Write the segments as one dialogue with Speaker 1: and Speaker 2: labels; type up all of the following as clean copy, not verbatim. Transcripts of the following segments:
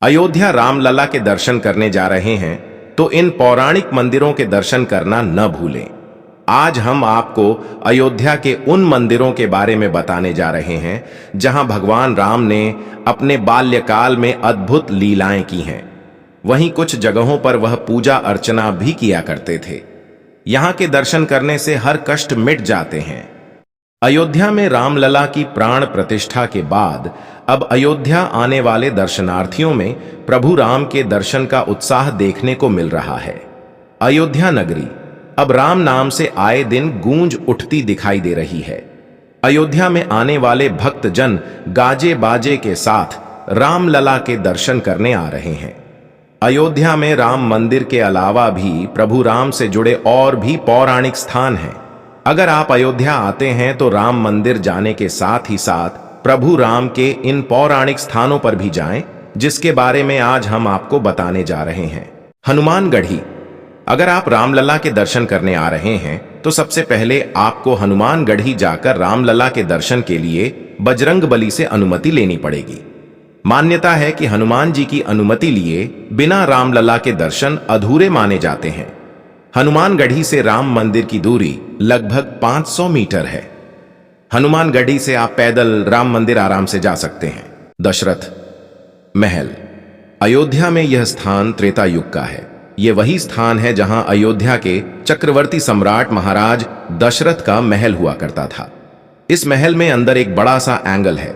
Speaker 1: अयोध्या रामलला के दर्शन करने जा रहे हैं तो इन पौराणिक मंदिरों के दर्शन करना न भूलें। आज हम आपको अयोध्या के उन मंदिरों के बारे में बताने जा रहे हैं जहां भगवान राम ने अपने बाल्यकाल में अद्भुत लीलाएं की हैं। वहीं कुछ जगहों पर वह पूजा अर्चना भी किया करते थे। यहां के दर्शन करने से हर कष्ट मिट जाते हैं। अयोध्या में रामलला की प्राण प्रतिष्ठा के बाद अब अयोध्या आने वाले दर्शनार्थियों में प्रभु राम के दर्शन का उत्साह देखने को मिल रहा है। अयोध्या नगरी अब राम नाम से आए दिन गूंज उठती दिखाई दे रही है। अयोध्या में आने वाले भक्तजन गाजे बाजे के साथ रामलला के दर्शन करने आ रहे हैं। अयोध्या में राम मंदिर के अलावा भी प्रभु राम से जुड़े और भी पौराणिक स्थान हैं। अगर आप अयोध्या आते हैं तो राम मंदिर जाने के साथ ही साथ प्रभु राम के इन पौराणिक स्थानों पर भी जाएं, जिसके बारे में आज हम आपको बताने जा रहे हैं। हनुमानगढ़ी। अगर आप रामलला के दर्शन करने आ रहे हैं तो सबसे पहले आपको हनुमानगढ़ी जाकर रामलला के दर्शन के लिए बजरंगबली से अनुमति लेनी पड़ेगी। मान्यता है कि हनुमान जी की अनुमति लिए बिना रामलला के दर्शन अधूरे माने जाते हैं। हनुमानगढ़ी से राम मंदिर की दूरी लगभग 500 मीटर है। हनुमानगढ़ी से आप पैदल राम मंदिर आराम से जा सकते हैं। दशरथ महल। अयोध्या में यह स्थान त्रेता युग का है। यह वही स्थान है जहां अयोध्या के चक्रवर्ती सम्राट महाराज दशरथ का महल हुआ करता था। इस महल में अंदर एक बड़ा सा एंगल है।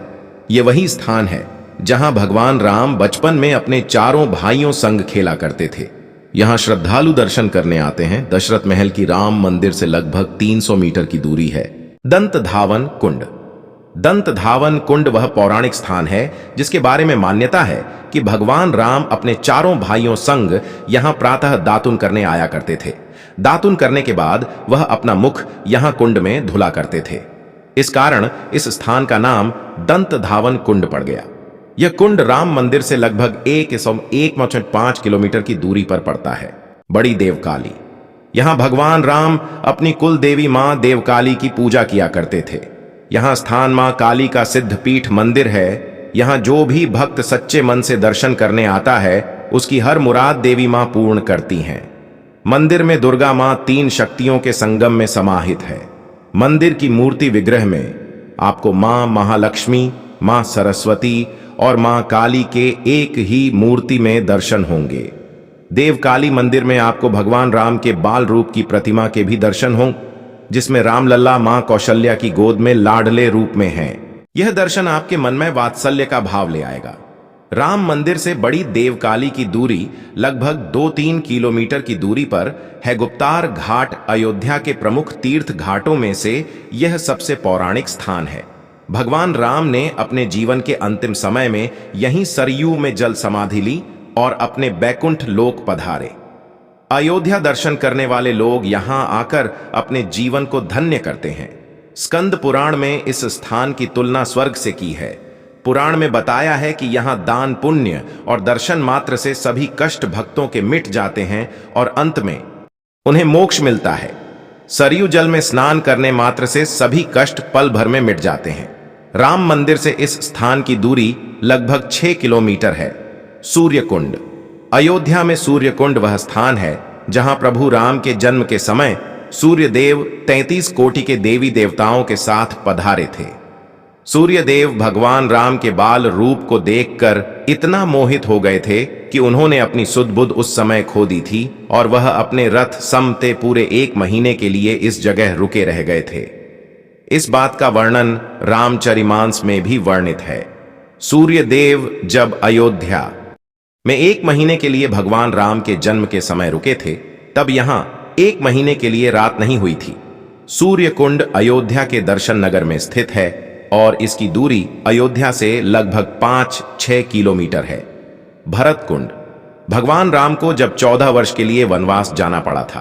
Speaker 1: यह वही स्थान है जहां भगवान राम बचपन में अपने चारों भाइयों संग खेला करते थे। यहां श्रद्धालु दर्शन करने आते हैं। दशरथ महल की राम मंदिर से लगभग 300 मीटर की दूरी है। दंत धावन कुंड। दंत धावन कुंड वह पौराणिक स्थान है जिसके बारे में मान्यता है कि भगवान राम अपने चारों भाइयों संग यहां प्रातः दातुन करने आया करते थे। दातुन करने के बाद वह अपना मुख यहां कुंड में धुला करते थे। इस कारण इस स्थान का नाम दंत धावन कुंड पड़ गया। यह कुंड राम मंदिर से लगभग 1.5 किलोमीटर की दूरी पर पड़ता है। बड़ी देवकाली। यहां भगवान राम अपनी कुल देवी मां देवकाली की पूजा किया करते थे। यहां स्थान मां काली का सिद्ध पीठ मंदिर है। यहां जो भी भक्त सच्चे मन से दर्शन करने आता है उसकी हर मुराद देवी मां पूर्ण करती हैं। मंदिर में दुर्गा मां 3 शक्तियों के संगम में समाहित है। मंदिर की मूर्ति विग्रह में आपको मां महालक्ष्मी, मां सरस्वती और मां काली के एक ही मूर्ति में दर्शन होंगे। देवकाली मंदिर में आपको भगवान राम के बाल रूप की प्रतिमा के भी दर्शन हों, जिसमें रामलला मां कौशल्या की गोद में लाडले रूप में हैं। यह दर्शन आपके मन में वात्सल्य का भाव ले आएगा। राम मंदिर से बड़ी देवकाली की दूरी लगभग 2-3 किलोमीटर की दूरी पर है। गुप्तार घाट अयोध्या के प्रमुख तीर्थ घाटों में से यह सबसे पौराणिक स्थान है। भगवान राम ने अपने जीवन के अंतिम समय में यहीं सरयू में जल समाधि ली और अपने बैकुंठ लोक पधारे। अयोध्या दर्शन करने वाले लोग यहां आकर अपने जीवन को धन्य करते हैं। स्कंद पुराण में इस स्थान की तुलना स्वर्ग से की है। पुराण में बताया है कि यहां दान, पुण्य और दर्शन मात्र से सभी कष्ट भक्तों के मिट जाते हैं और अंत में उन्हें मोक्ष मिलता है। सरयू जल में स्नान करने मात्र से सभी कष्ट पल भर में मिट जाते हैं। राम मंदिर से इस स्थान की दूरी लगभग 6 किलोमीटर है। सूर्य कुंड। अयोध्या में सूर्य कुंड वह स्थान है जहां प्रभु राम के जन्म के समय सूर्य देव 33 कोटि के देवी देवताओं के साथ पधारे थे। सूर्य देव भगवान राम के बाल रूप को देखकर इतना मोहित हो गए थे कि उन्होंने अपनी सुध बुध उस समय खो दी थी और वह अपने रथ समते पूरे 1 महीने के लिए इस जगह रुके रह गए थे। इस बात का वर्णन रामचरिमांस में भी वर्णित है। सूर्य देव जब अयोध्या में 1 महीने के लिए भगवान राम के जन्म के समय रुके थे, तब यहां 1 महीने के लिए रात नहीं हुई थी। सूर्य कुंड अयोध्या के दर्शन नगर में स्थित है और इसकी दूरी अयोध्या से लगभग 5-6 किलोमीटर है। भरत कुंड। भगवान राम को जब 14 वर्ष के लिए वनवास जाना पड़ा था,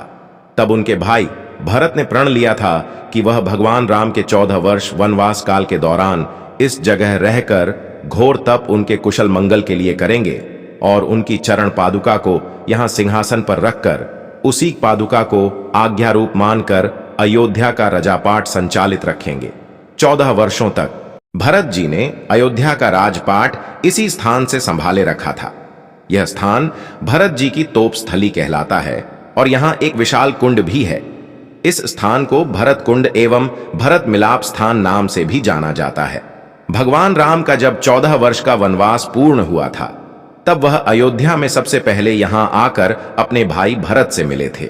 Speaker 1: तब उनके भाई भरत ने प्रण लिया था कि वह भगवान राम के 14 वर्ष वनवास काल के दौरान इस जगह रहकर घोर तप उनके कुशल मंगल के लिए करेंगे और उनकी चरण पादुका को यहां सिंहासन पर रखकर उसी पादुका को आज्ञा रूप मानकर अयोध्या का रजापाठ संचालित रखेंगे। 14 वर्षों तक भरत जी ने अयोध्या का राजपाट इसी स्थान से संभाले रखा था। यह स्थान भरत जी की तोप स्थली कहलाता है और यहाँ एक विशाल कुंड भी है। इस स्थान को भरत कुंड एवं भरत मिलाप स्थान नाम से भी जाना जाता है। भगवान राम का जब 14 वर्ष का वनवास पूर्ण हुआ था, तब वह अयोध्या में सबसे पहले यहाँ आकर अपने भाई भरत से मिले थे।